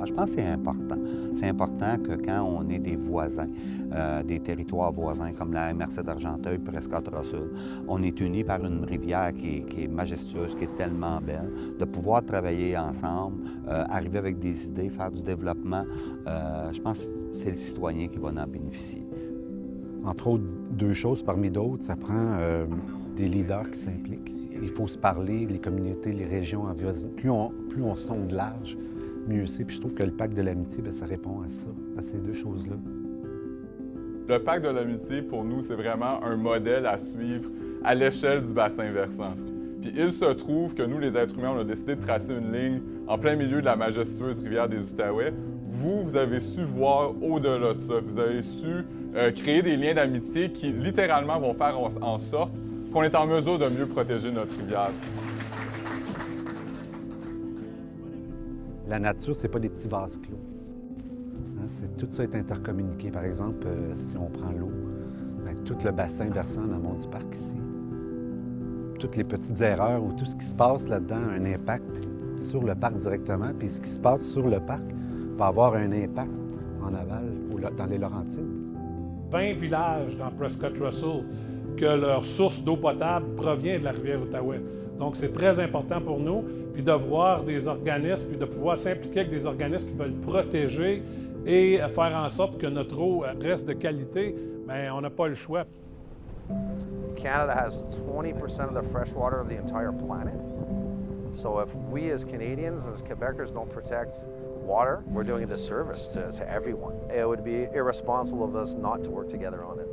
faire. Je pense que c'est important. C'est important que quand on est des voisins, des territoires voisins comme la MRC d'Argenteuil, Prescott-Russell, on est unis par une rivière qui est majestueuse, qui est tellement belle, de pouvoir travailler ensemble, arriver avec des idées, faire du développement, je pense que c'est le citoyen qui va en bénéficier. Entre autres, deux choses parmi d'autres, ça prend des leaders qui s'impliquent. Il faut se parler, les communautés, les régions environnantes. Plus on sonde large, mieux c'est. Puis je trouve que le pacte de l'amitié, bien, ça répond à ça, à ces deux choses-là. Le pacte de l'amitié, pour nous, c'est vraiment un modèle à suivre à l'échelle du bassin versant. Puis il se trouve que nous, les êtres humains, on a décidé de tracer une ligne en plein milieu de la majestueuse rivière des Outaouais. Vous avez su voir au-delà de ça. Vous avez su créer des liens d'amitié qui, littéralement, vont faire en sorte qu'on est en mesure de mieux protéger notre rivière. La nature, c'est pas des petits vases clos. Hein, tout ça est intercommuniqué. Par exemple, si on prend l'eau, bien, tout le bassin versant dans le monde du parc ici, toutes les petites erreurs ou tout ce qui se passe là-dedans a un impact sur le parc directement. Puis ce qui se passe sur le parc va avoir un impact en aval ou dans les Laurentides. 20 villages dans Prescott-Russell que leur source d'eau potable provient de la rivière Outaouais. Donc, c'est très important pour nous, puis de voir des organismes, puis de pouvoir s'impliquer avec des organismes qui veulent protéger et faire en sorte que notre eau reste de qualité, bien, on n'a pas le choix. Canada has 20% of the fresh water of the entire planet. So if we as Canadians, as Quebecers don't protect water, we're doing a disservice to everyone. It would be irresponsible of us not to work together on it.